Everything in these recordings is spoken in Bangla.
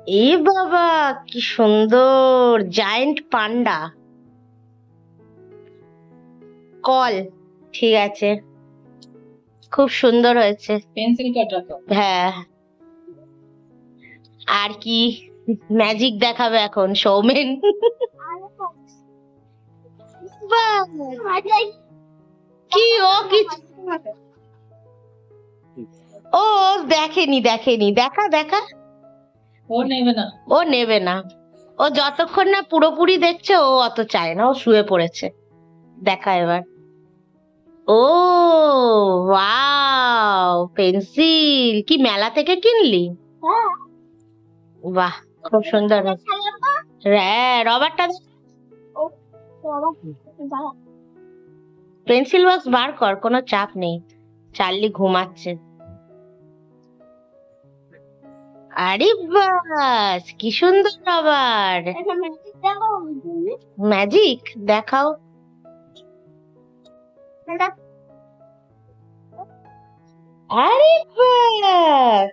এ বাবা, কি সুন্দর জায়ান্ট পান্ডা। কল, ঠিক আছে, খুব সুন্দর হয়েছে। পেন্সিল কাটার তো। হ্যাঁ, আর কি ম্যাজিক দেখাবে এখন সৌমেন? বাহ, কি ও কিছু ও দেখেনি দেখেনি, দেখা দেখা। ও নেবে না। ও নেবে না, ও যতক্ষণ না পুরোপুরি দেখছে ও অত চায় না, ও শুয়ে পড়েছে। দেখা এবার। ও ওয়াও, পেন্সিল কি মেলা থেকে কিনলি? বাহ, খুব সুন্দর। হ্যাঁ, রবারটা। পেন্সিল বক্স বার কর, কোনো চাপ নেই। চার্লি ঘুমাচ্ছে। আরে বাস, কি সুন্দর রবার। ম্যাজিক দেখাও। আরে বাস,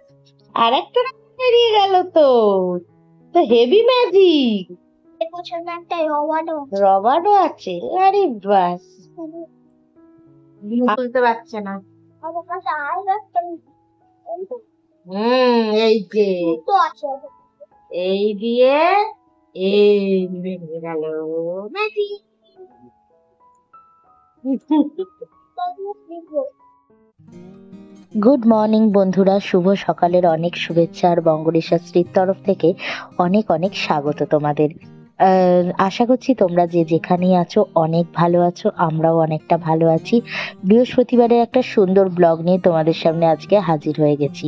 আর একটা বেরিয়ে গেল তো। তো হেভি ম্যাজিক। রবারও আছে, আরে বাস। বুঝতে পারছে না। এই যে এই দিয়ে এই বেরিয়ে গেল ম্যাজিক। গুড মর্নিং বন্ধুরা, শুভ সকালের অনেক শুভেচ্ছা আর বঙ্গরেশাশ্রীর তরফ থেকে অনেক অনেক স্বাগত তোমাদের। আশা করছি তোমরা যে যেখানেই আছো অনেক ভালো আছো, আমরাও অনেকটা ভালো আছি। বৃহস্পতিবারের একটা সুন্দর ব্লগ নিয়ে তোমাদের সামনে আজকে হাজির হয়ে গেছি।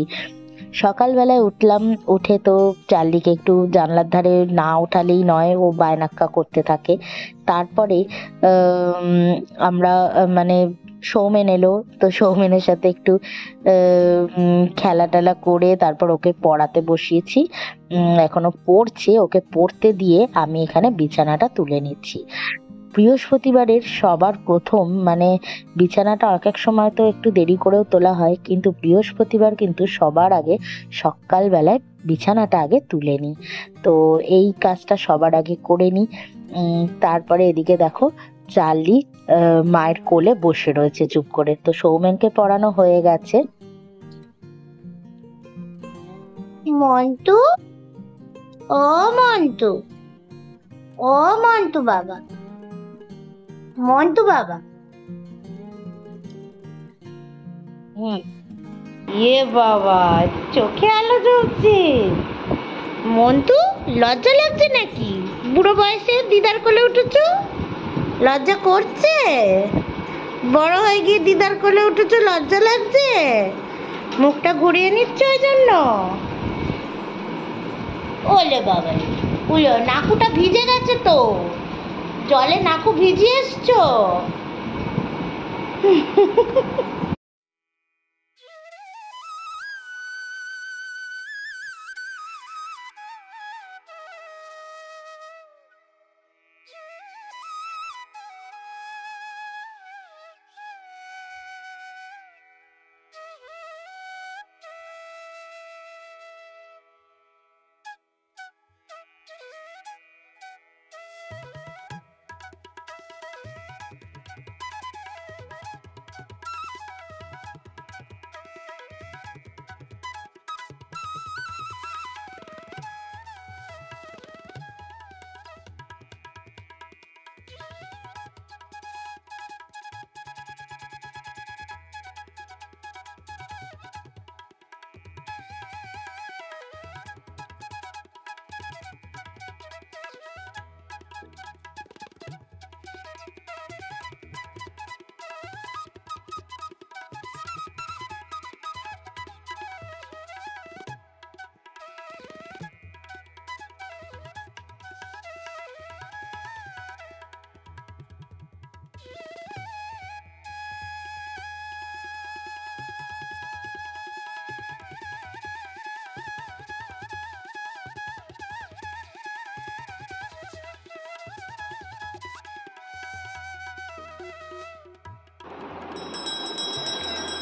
সকালবেলায় উঠলাম, উঠে তো চার্লিকে একটু জানলার ধারে না ওঠালেই নয়, ও বায়নাক্কা করতে থাকে। তারপরে আমরা মানে সৌমেন এলো, তো সৌমেনের সাথে একটু খেলা টেলা করে তারপর ওকে পড়াতে বসিয়েছি। এখনো পড়ছে, ওকে পড়তে দিয়ে আমি এখানে বিছানাটা তুলে নিচ্ছি। বৃহস্পতিবারের সবার প্রথম মানে বিছানাটা এক এক সময় তো একটু দেরি করেও তোলা হয়, কিন্তু বৃহস্পতিবার কিন্তু সবার আগে সকালবেলায় বিছানাটা আগে তুলে নিই। তো এই কাজটা সবার আগে করে নিই। তারপরে এদিকে দেখো চার্লি মায়ের কোলে বসে রয়েছে চুপ করে। তো সৌমেনকে পড়ানো হয়ে গেছে। মন্টু, ও মন্টু, ও মন্টু বাবা, মন্টু বাবা। ইয়ে বাবা, চোখে আলো জ্বলছে। মন্টু, লজ্জা লাগছে নাকি? বুড়ো বয়সে দিদার কোলে উঠেছ, লজ্জা করছে? বড় হয়ে গিয়ে দিদার কোলে উঠেছ, লজ্জা লাগছে? মুখটা ঘুরিয়ে নিচ্ছ ওই জন্য? ওলে বাবা, উলো, নাকুটা ভিজে গেছে তো, জলে নাকু ভিজিয়ে এসছো।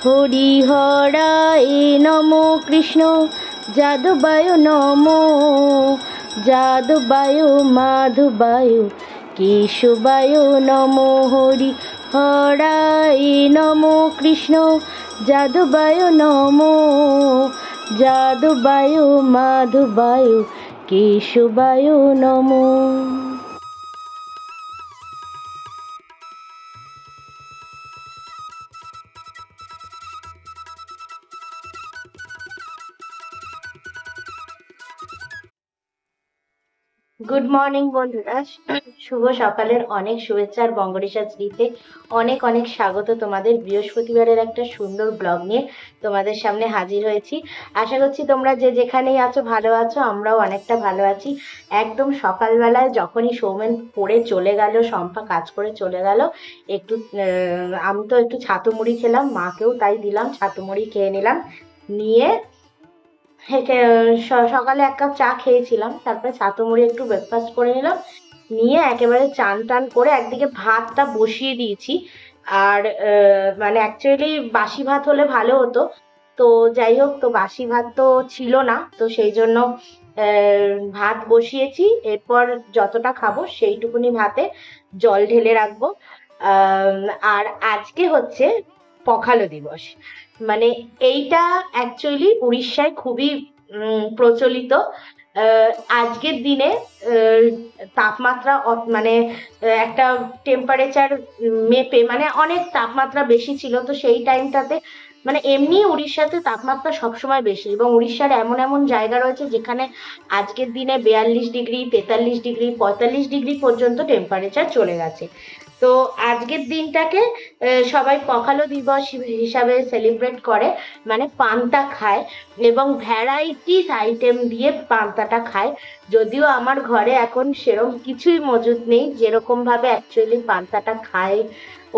হরি হরায় নমো কৃষ্ণ যাদুবায়ু নমো, যাদুবায়ু মাধুবায়ু কেশুবায়ু নমো, হরি হরাই নমো কৃষ্ণ। যাদুবায়ু নমো, যাদুবায়ু মাধুবায়ু কেশুবায়ু নমো। গুড মর্নিং বন্ধুরা, শুভ সকালের অনেক শুভেচ্ছা আর বঙ্গরিশা শ্রীতে অনেক অনেক স্বাগত তোমাদের। বৃহস্পতিবারের একটা সুন্দর ব্লগ নিয়ে তোমাদের সামনে হাজির হয়েছি। আশা করছি তোমরা যে যেখানেই আছো ভালো আছো, আমরাও অনেকটা ভালো আছি। একদম সকালবেলায় যখনই সৌমেন পড়ে চলে গেল, শম্পা কাজ করে চলে গেল, একটু আমি তো একটু ছাতু মুড়ি খেলাম, মাকেও তাই দিলাম, ছাতু মুড়ি খেয়ে নিলাম। নিয়ে সকালে এক কাপ চা খেয়েছিলাম, তারপরে ছাতু মুড়ি একটু ব্রেকফাস্ট করে নিলাম। নিয়ে একেবারে চান টান করে একদিকে ভাতটা বসিয়ে দিয়েছি। আর মানে অ্যাকচুয়ালি বাসি ভাত হলে ভালো হতো, তো যাই হোক, তো বাসি ভাত তো ছিল না, তো সেই জন্য ভাত বসিয়েছি। এরপর যতটা খাবো সেইটুকুনি ভাতে জল ঢেলে রাখবো। আর আজকে হচ্ছে পখালো দিবস। মানে এইটা অ্যাকচুয়ালি উড়িষ্যায় খুবই প্রচলিত। আজকের দিনে তাপমাত্রা মানে একটা টেম্পারেচার মেপে, মানে অনেক তাপমাত্রা বেশি ছিল, তো সেই টাইমটাতে মানে এমনি উড়িষ্যাতে তাপমাত্রা সবসময় বেশি, এবং উড়িষ্যার এমন এমন জায়গা রয়েছে যেখানে আজকের দিনে 42 ডিগ্রি, 43 ডিগ্রি, 45 ডিগ্রি পর্যন্ত টেম্পারেচার চলে গেছে। তো আজকের দিনটাকে সবাই পখালো দিবস হিসাবে সেলিব্রেট করে, মানে পান্তা খায় এবং ভ্যারাইটিস আইটেম দিয়ে পান্তাটা খায়। যদিও আমার ঘরে এখন সেরকম কিছুই মজুদ নেই যেরকম ভাবে অ্যাকচুয়ালি পান্তাটা খায়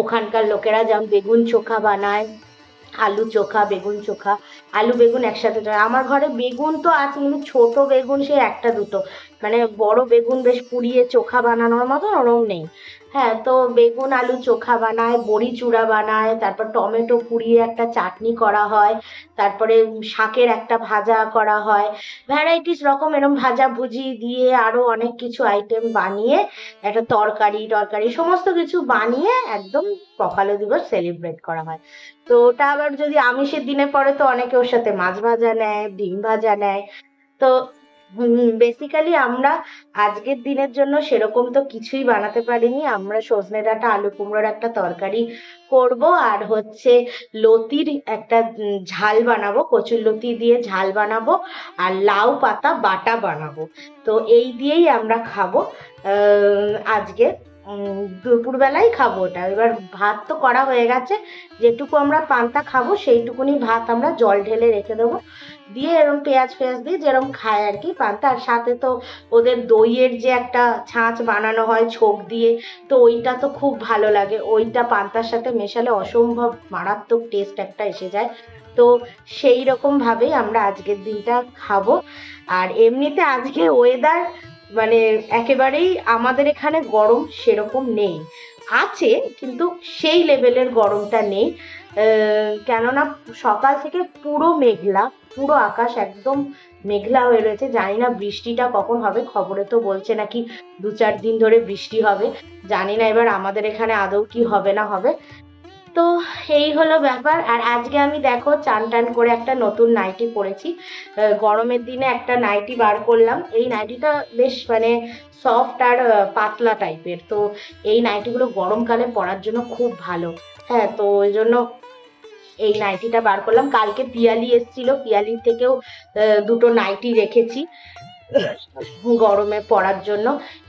ওখানকার লোকেরা, যেমন বেগুন চোখা বানায়, আলু চোখা, বেগুন চোখা, আলু বেগুন একসাথে। আমার ঘরে বেগুন তো আছে, কিন্তু ছোট বেগুন সে একটা দুটো, মানে বড় বেগুন বেশ পুড়িয়ে চোখা বানানোর মতো ওরম নেই। হ্যাঁ, তো বেগুন আলু চোখা বানায়, বড়ি চূড়া বানায়, তারপর টমেটো পুড়িয়ে একটা চাটনি করা হয়, তারপরে শাকের একটা ভাজা করা হয়, ভ্যারাইটিস রকম এরম ভাজা ভুজি দিয়ে আরো অনেক কিছু আইটেম বানিয়ে একটা তরকারি টরকারি সমস্ত কিছু বানিয়ে একদম পখালো দিবস সেলিব্রেট করা হয়। তো ওটা আবার যদি আমিষের দিনে পড়ে তো অনেকে ওর সাথে মাছ ভাজা নেয়, ডিম ভাজা নেয়। তো বেসিক্যালি আমরা আজকের দিনের জন্য সেরকম তো কিছুই বানাতে পারিনি। আমরা সজনে ডাঁটা আলু কুমড়োর একটা তরকারি করব, আর হচ্ছে লতির একটা ঝাল বানাবো, কচুর লতি দিয়ে ঝাল বানাবো, আর লাউ পাতা বাটা বানাবো। তো এই দিয়েই আমরা খাবো আজকে। দুপুরবেলায় খাবো ওটা। এবার ভাত তো করা হয়ে গেছে, যেটুকু আমরা পান্তা খাবো সেইটুকুনি ভাত আমরা জল ঢেলে রেখে দেবো, দিয়ে এরকম পেঁয়াজ ফেয়াজ দিয়ে যেরকম খায় আর কি পান্তা। আর সাথে তো ওদের দইয়ের যে একটা ছাঁচ বানানো হয় ছোক দিয়ে, তো ওইটা তো খুব ভালো লাগে, ওইটা পান্তার সাথে মেশালে অসম্ভব মারাত্মক টেস্ট একটা এসে যায়। তো সেই রকম ভাবেই আমরা আজকের দিনটা খাবো। আর এমনিতে আজকে ওয়েদার মানে একেবারেই আমাদের এখানে গরম সেরকম নেই, আছে কিন্তু সেই লেভেলের গরমটা নেই। কেননা সকাল থেকে পুরো মেঘলা, পুরো আকাশ একদম মেঘলা হয়ে রয়েছে। জানি না বৃষ্টিটা কখন হবে, খবরে তো বলছে নাকি 2-4 দিন ধরে বৃষ্টি হবে। জানি না এবার আমাদের এখানে আদৌ কি হবে না হবে। তো এই হলো ব্যাপার। আর আজকে আমি দেখো চান টান করে একটা নতুন নাইটি পরেছি। গরমের দিনে একটা নাইটি বার করলাম। এই নাইটিটা বেশ মানে সফট আর পাতলা টাইপের, তো এই নাইটিগুলো গরমকালে পরার জন্য খুব ভালো। হ্যাঁ, তো ওই জন্য এই নাইটিটা বার করলাম। কালকে পিয়ালি এসেছিল, পিয়ালির থেকেও দুটো নাইটি রেখেছি গরমে পরার জন্য।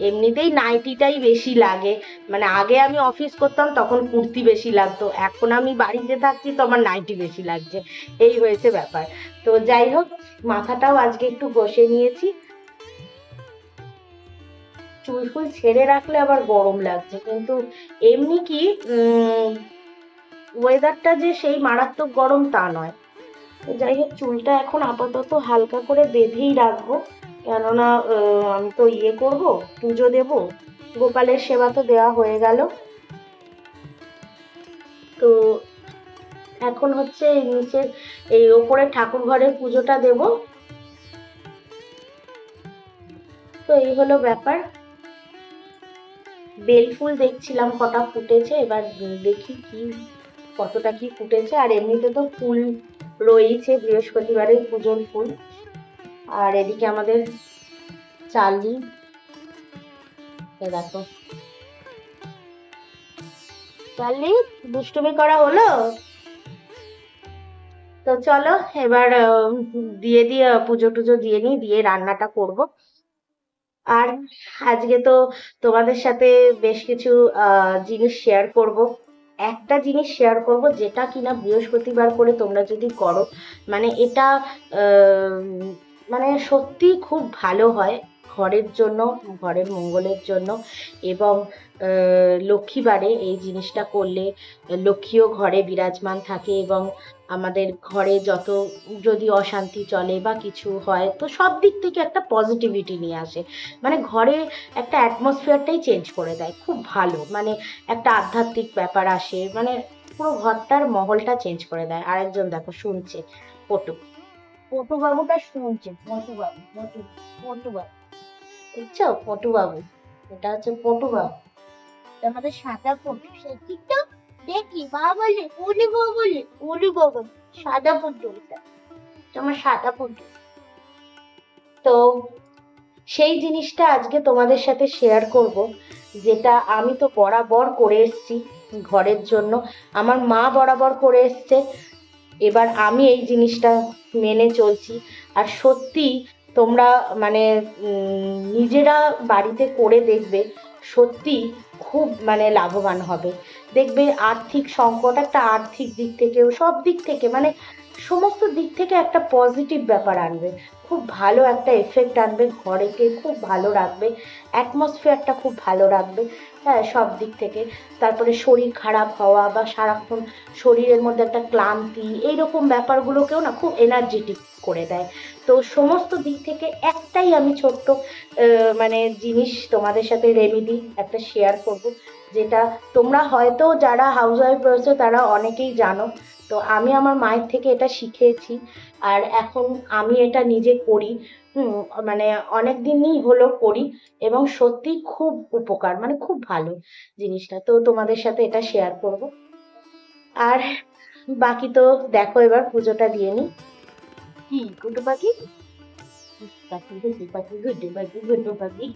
এমনিতেই নাইটিটাই বেশি লাগে, মানে আগে আমি অফিস করতাম তখন কুর্তি বেশি লাগতো, এখন আমি বাড়িতে থাকছি তো আমার নাইটি বেশি লাগছে, এই হয়েছে ব্যাপার। তো যাই হোক, মাথাটাও আজকে একটু ঘষে নিয়েছি। চুল ফুল ছেড়ে রাখলে আবার গরম লাগছে, কিন্তু এমনি কি ওয়েদারটা যে সেই মারাত্মক গরম তা নয়। তো যাই হোক, চুলটা এখন আপাতত হালকা করে বেঁধেই রাখবো, কেননা আমি তো ইয়ে করব, পুজো দেব, গোপালের সেবা তো দেওয়া হয়ে গেল। তো এখন হচ্ছে এই নিচের এই ওপরে ঠাকুর ঘরের পুজোটা দেব, তো এই হলো ব্যাপার। বেলফুল দেখছিলাম কটা ফুটেছে, এবার দেখি কি কতটা কি ফুটেছে। আর এমনিতে তো ফুল রয়েছে, বৃহস্পতিবারের পুজোর ফুল। আর এদিকে আমাদের চার্লি, দেখো চার্লি, দুষ্টুমি করা হলো। তো চলো এবার দিয়ে দিয়ে পুজো টুজো দিয়ে নিই, দিয়ে রান্নাটা করব। আর আজকে তো তোমাদের সাথে বেশ কিছু জিনিস শেয়ার করব। একটা জিনিস শেয়ার করব যেটা কিনা বৃহস্পতিবার করে তোমরা যদি করো, মানে এটা আহ, মানে সত্যি খুব ভালো হয় ঘরের জন্য, ঘরের মঙ্গলের জন্য। এবং লক্ষ্মীবারে এই জিনিসটা করলে লক্ষ্মীও ঘরে বিরাজমান থাকে, এবং আমাদের ঘরে যত যদি অশান্তি চলে বা কিছু হয় তো সব দিক থেকে একটা পজিটিভিটি নিয়ে আসে। মানে ঘরে একটা অ্যাটমসফিয়ারটাই চেঞ্জ করে দেয়, খুব ভালো, মানে একটা আধ্যাত্মিক ব্যাপার আসে, মানে পুরো ঘরটার মহলটা চেঞ্জ করে দেয়। আরেকজন দেখো শুনছে, পটু, পটু বাবুটা শুনছে, পটু বাবু, পটু, পটু বাবু, দেখছো পটু বাবু, এটা হচ্ছে পটু বাবু, এটা আমাদের সাদা পটু। সেদিক তো দেখি মা বলে উলি বাবু, বলে উলি বাবু, সাদা পটু, এটা আমার সাদা পটু। তো সেই জিনিসটা আজকে তোমাদের সাথে শেয়ার করব, যেটা আমি তো বরাবর করে এসেছি ঘরের জন্য, আমার মা বরাবর করে এসছে, এবার আমি এই জিনিসটা মেনে চলছি। আর সত্যি তোমরা মানে নিজেরা বাড়িতে করে দেখবে, সত্যি খুব মানে লাভবান হবে। দেখবে আর্থিক সংকট, একটা আর্থিক দিক থেকেও, সব দিক থেকে, মানে সমস্ত দিক থেকে একটা পজিটিভ ব্যাপার আনবে, খুব ভালো একটা এফেক্ট আনবে, ঘরেকে খুব ভালো রাখবে, অ্যাটমসফিয়ারটা খুব ভালো রাখবে। হ্যাঁ, সব দিক থেকে। তারপরে শরীর খারাপ হওয়া বা সারাক্ষণ শরীরের মধ্যে একটা ক্লান্তি, এইরকম ব্যাপারগুলোকেও না খুব এনার্জেটিক করে দেয়। তো সমস্ত দিক থেকে একটাই আমি ছোট্ট মানে জিনিস তোমাদের সাথে রেমেডি একটা শেয়ার করব, যেটা তোমরা হয়তো যারা হাউস ওয়াইফ রয়েছে তারা অনেকেই জানো। তো আমি আমার মায়ের থেকে এটা শিখেছি, আর এখন আমি এটা নিজে করি। হুম, মানে অনেক দিনই হলো করি, এবং সত্যি খুব উপকার, মানে খুব ভালো জিনিসটা। তো তোমাদের সাথে এটা শেয়ার করব। আর বাকি তো দেখো এবার পুজোটা দিয়ে নি। কি গুড্ডু পাখি, পাখি গুড্ডু পাখি, গুড্ডু পাখি, গুড্ডু পাখি।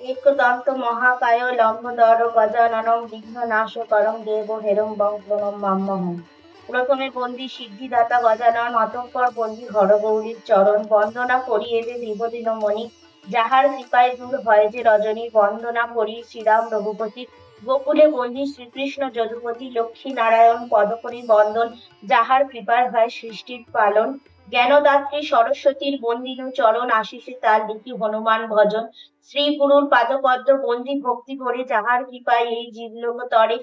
एकदन्त महाकाय लम्बोदर गजाननं विघ्ननाशकरं देवहेरं বং প্রণম মাম্যহম। প্রথমে বন্দি সিদ্ধিদাতা গজানন, অতঃপর বন্দি হরগৌরীর চরণ, বন্দনা করি এবে ধ্রুবদীন মণি, যাহার কৃপায় দূর হয় যে রজনী, বন্দনা করি শ্রীরাম রঘুপতি, গোকুলে বন্দি শ্রীকৃষ্ণ যদুপতি, লক্ষ্মী নারায়ণ পদকরি বন্দন, যাহার কৃপায় হয় সৃষ্টির পালন, জ্ঞানদাত্রী সরস্বতীর বন্দিনু চরণ, আশিসে তার লিখি হনুমান ভজন, শ্রী গুরুর পাদপদ্ম বন্দি ভক্তি করে, যাহার কৃপায় এই জীবলোক তরে,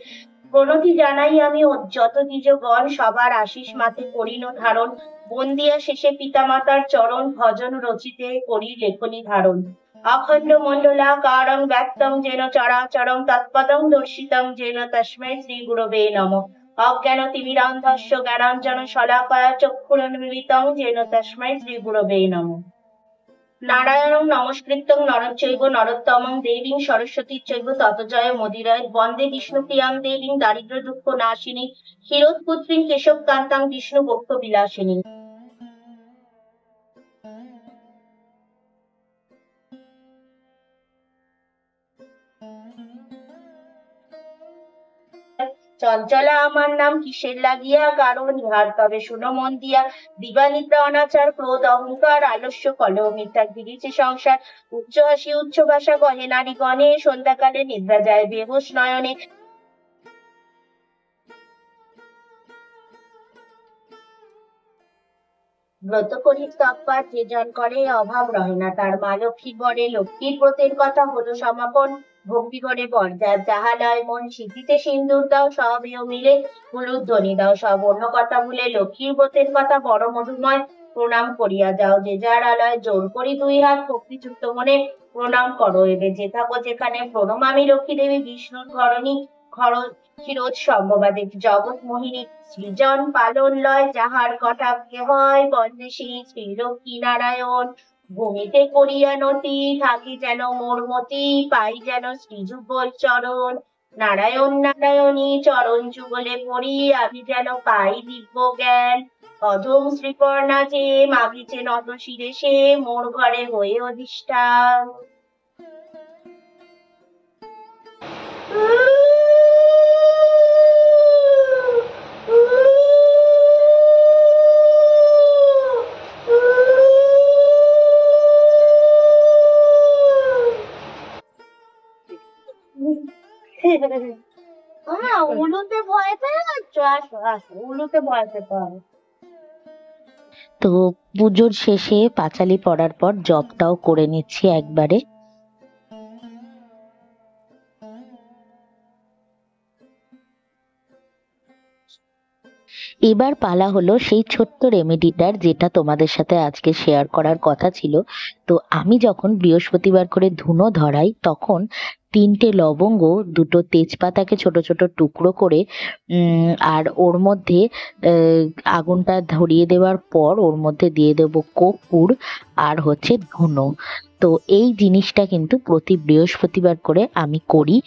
প্রণতি জানাই আমি যত দ্বিজগণ, সবার আশিস মাতে করিল ধারণ, বন্দিয়া শেষে পিতামাতার চরণ, ভজন রচিতে করি লেখনি ধারণ, অখণ্ড মণ্ডলাকারং ব্যক্তং যেন চরাচরং, তৎপদং দর্শিতং যেন তস্মৈ শ্রী গুরবে নমঃ। অজ্ঞান তিমিরান্ধস্য জ্ঞানাঞ্জন শলাকয়া চক্ষুরুন্মিলিতং যেন তস্মৈ শ্রী গুরবে নমঃ। নারায়ণং নমস্কৃত্যং নরচৈব নরোত্তমং দেবীং সরস্বতী চৈব তত জয় মোদিরায় বন্দে বিষ্ণুপ্রিয়াং দেবীং দারিদ্র দুঃখ নাশিনী ক্ষীরোৎপুত্রীং কেশবকান্তাং বিষ্ণু বক্ষ বিলাসিনী। চঞ্চলা আমার নাম কিসের লাগিয়া, কারণ ইহার তবে শুনো মন দিয়া। দিবানিদ্রা অনাচার ক্রোধ অহংকার আলস্য কলহ মিথ্যা গিরিছে সংসার। উচ্চ হাসি উচ্চ ভাষা কহে নারীগণে, সন্ধ্যাকালে নিদ্রা যায় বেহুশ নয়নে। ব্রত করি তৎপর যে জন করে, অভাব রহে না তার। মা লক্ষ্মীর বরে লক্ষ্মীর ব্রতের কথা হলো সমাপন। ভক্তি করে বরযার যাহা লয় মন, সিঁথিতে সিন্দুর দাও সবেও মিলে। উলুধ্বনি দাও সব অন্য কথা ভুলে, লক্ষ্মীর ব্রতের কথা বড় মধুময়। প্রণাম করিয়া যাও যে যার আলয়, জোর করি দুই হাত ভক্তিযুক্ত মনে। প্রণাম করো এবে যে থাকো যেখানে, প্রণমামি লক্ষ্মী দেবী বিষ্ণুর ঘরণী। ক্ষীরোদ সম্ভবাদে জগৎ মোহিনী, সৃজন পালন লয় যাহার কটাক্ষে হয়। বন্দে শ্রী শ্রী লক্ষ্মী নারায়ণ, ভূমিতে করিয়া নতি থাকি যেন মোর মতি। পাই যেন শ্রীযুগল চরণ, নারায়ণ নারায়ণী চরণ যুগলে পড়ি। আমি যেন পাই দিব্য জ্ঞান, অধম শ্রীপর্ণা যে মাগিছে নত শিরে সে, মোর ঘরে হয়ে অধিষ্ঠান। উলুতে ভয় পেয়ে যাচ্ছ, আসো আসো, উলুতে ভয় পেতে হবে। তো পুজোর শেষে পাঁচালি পড়ার পর জপটাও করে নিচ্ছি একবারে। এবার পালা হলো সেই ছোট্ট রেমেডিটার, যেটা তোমাদের সাথে আজকে শেয়ার করার কথা ছিল। তো আমি যখন বৃহস্পতিবার করে ধুনো ধরাই, তখন 3টে লবঙ্গ, 2টো তেজপাতাকে ছোট ছোট টুকরো করে আর ওর মধ্যে আহ, আগুনটা ধরিয়ে দেওয়ার পর ওর মধ্যে দিয়ে দেবো কর্পূর আর হচ্ছে ধুনো। তো এই জিনিসটা কিন্তু প্রতি বৃহস্পতিবার করে আমি করি,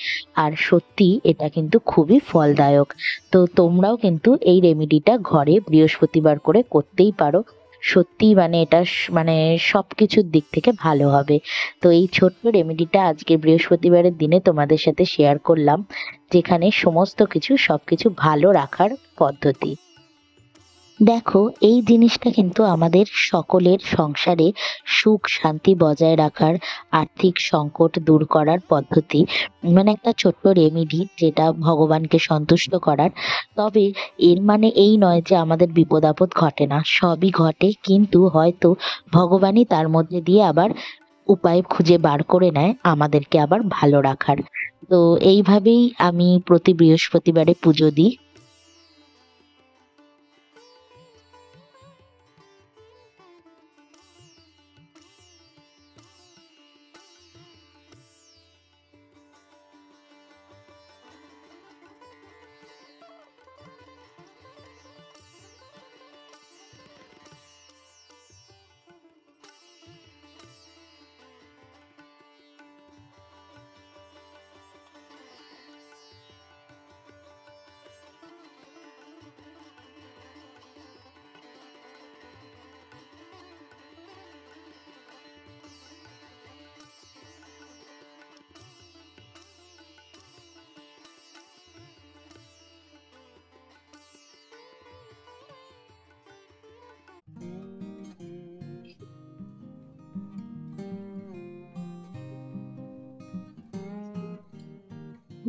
আর সত্যি এটা কিন্তু খুবই ফলদায়ক। তো তোমরাও কিন্তু এই রেমেডিটা ঘরে বৃহস্পতিবার করে করতেই পারো। সত্যি মানে এটা মানে সবকিছুর দিক থেকে ভালো হবে। তো এই ছোট্ট রেমেডিটা আজকে বৃহস্পতিবারের দিনে তোমাদের সাথে শেয়ার করলাম, যেখানে সমস্ত কিছু সবকিছু ভালো রাখার পদ্ধতি। দেখো, এই জিনিসটা কিন্তু আমাদের সকলের সংসারে সুখ শান্তি বজায় রাখার, আর্থিক সংকট দূর করার পদ্ধতি। মানে একটা ছোট্ট রেমেডি যেটা ভগবানকে সন্তুষ্ট করার। তবে এর মানে এই নয় যে আমাদের বিপদ আপদ ঘটে না, সবই ঘটে, কিন্তু হয়তো ভগবানই তার মধ্যে দিয়ে আবার উপায় খুঁজে বার করে নেয় আমাদেরকে আবার ভালো রাখার। তো এইভাবেই আমি প্রতি বৃহস্পতিবারে পুজো দিই।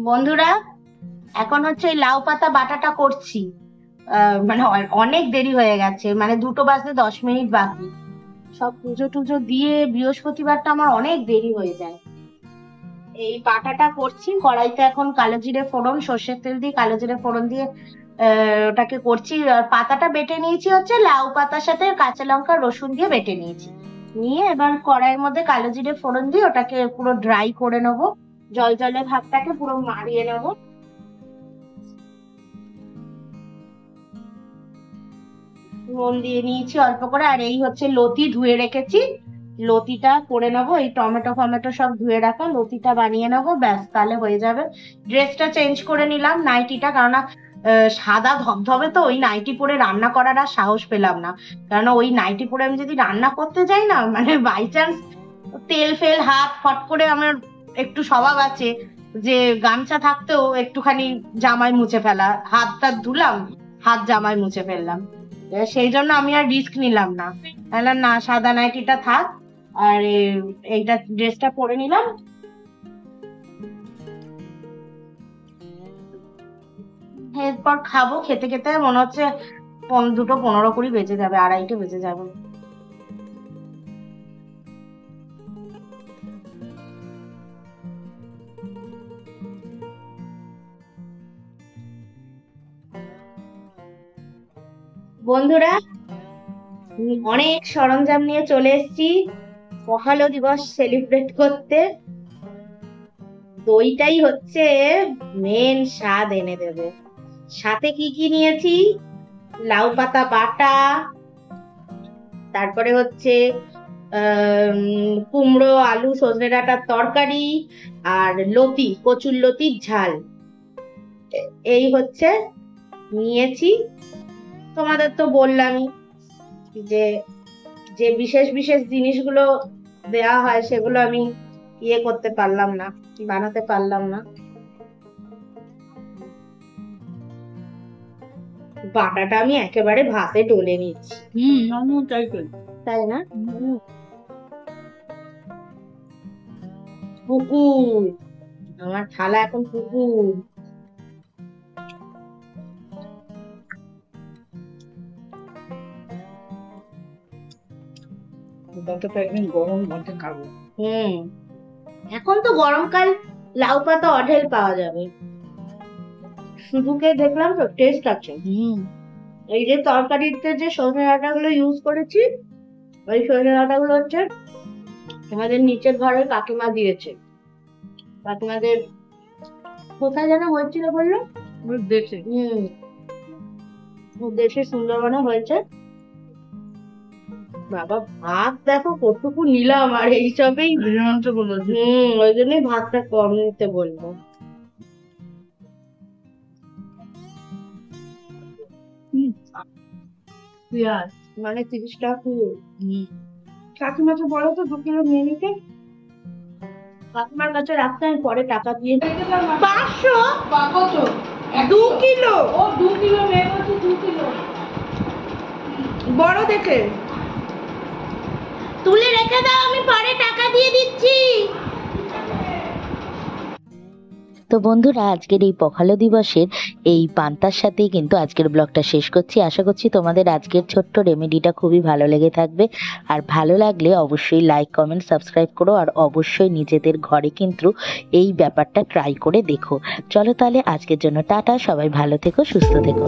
বন্ধুরা, এখন হচ্ছে এই লাউ পাতা বাটাটা করছি। মানে অনেক দেরি হয়ে গেছে, মানে 2টো বাজতে 10 মিনিট বাকি। সব পুজো টুজো দিয়ে বৃহস্পতিবারটা আমার অনেক দেরি হয়ে যায়। এই বাটাটা করছি কড়াইতে, এখন কালো জিরে ফোড়ন সর্ষের তেল দিয়ে কালো জিরে ফোড়ন দিয়ে ওটাকে করছি। আর পাতাটা বেটে নিয়েছি হচ্ছে লাউ পাতার সাথে কাঁচা লঙ্কা রসুন দিয়ে বেটে নিয়েছি। নিয়ে এবার কড়াইয়ের মধ্যে কালো জিরে ফোড়ন দিয়ে ওটাকে পুরো ড্রাই করে নেবো। জল জলে ভাবটাকে পুরো মারিয়ে নেবো। নুন দিয়ে নিয়েছি অল্প করে, আর এই হচ্ছে লতি ধুয়ে রেখেছি, লতিটা করে নেবো, এই টমেটো ফমেটো সব ধুয়ে রাখা, লতিটা বানিয়ে নেবো, ব্যাস তাহলে হয়ে যাবে। ড্রেসটা চেঞ্জ করে নিলাম, নাইটিটা, কারণ সাদা ধবধবে তো, ওই নাইটি পরে রান্না করার আর সাহস পেলাম না। কারণ ওই নাইটি পরে আমি যদি রান্না করতে যাই না, মানে বাই চান্স তেল ফেল হাত ফট করে, আমার একটু স্বভাব আছে যে গামছা থাকতেও একটুখানি জামাই মুছে ফেলা, হাতটা ধুলাম, হাত জামাই মুছে ফেললাম। সেই জন্য আমি আর রিস্ক নিলাম না, বললাম না সাদা নাইটিটা থাক, আর এইটা ড্রেসটা পরে নিলাম। এরপর খাবো, খেতে খেতে মনে হচ্ছে 2:15 বেজে যাবে, 2:30 বেজে যাবে। বন্ধুরা, অনেক সরঞ্জাম নিয়ে চলে এসেছি পহেলা দিবস সেলিব্রেট করতে। দইটাই হচ্ছে মেন স্বাদ এনে দেবে। সাথে কি কি নিয়েছি, লাউ পাতা বাটা, তারপরে হচ্ছে কুমড়ো আলু সজনে ডাঁটার তরকারি, আর লতি, কচুর লতির ঝাল, এই হচ্ছে নিয়েছি। তোমাদের তো বললামই যে যে বিশেষ বিশেষ জিনিসগুলো দেওয়া হয় সেগুলো আমি করতে পারলাম না, বানাতে পারলাম না। বাটাটা আমি একেবারে ভাতে ডলে নিচ্ছি। আমিও তাই করি। তাই না? পুকুর, আমার থালা এখন পুকুর। একদিন গরম ভাতে খাবো। এখন তো গরমকাল, লাউ পাতা অঢেল পাওয়া যাবে। শুধুকে দেখলাম তো টেস্ট আছে। এই যে তরকারিতে যে সজনে ডাঁটা গুলো ইউজ করেছি, ওই সজনে ডাঁটা গুলো হচ্ছে আমাদের নিচের ঘরের কাকিমা দিয়েছে। কাকিমাদের কোথায় যেন হয়েছিল বললো, দেশে। দেশে সুন্দরবনে হয়েছে। বাবা, ভাত দেখো কতটুকু নিলাম, আর এইসবেই ওই জন্যই ভাতটা কম নিতে বলবো। পেঁয়াজ মানে 30 টাকা। কাকিমাকে বলো তো 2 কিলো নিয়ে নিতে। কাকিমার কাছে রাখতে, আমি পরে টাকা দিয়ে 500 কত? 2 কিলো, ও 2 কিলো মেয়ে বলছে 2 কিলো। বড় দেখে তুলে রেখে দাও, আমি পরে টাকা দিয়ে দিচ্ছি। তো বন্ধুরা, আজকের এই পখালো দিবসের এই পান্তার সাথেই কিন্তু আজকের ব্লগটা শেষ করছি। আশা করছি তোমাদের আজকের ছোট্ট রেমেডিটা খুবই ভালো লেগে থাকবে। আর ভালো লাগলে অবশ্যই লাইক কমেন্ট সাবস্ক্রাইব করো, আর অবশ্যই নিজেদের ঘরে কিন্তু এই ব্যাপারটা ট্রাই করে দেখো। চলো তাহলে আজকের জন্য টাটা, সবাই ভালো থেকো, সুস্থ থেকো।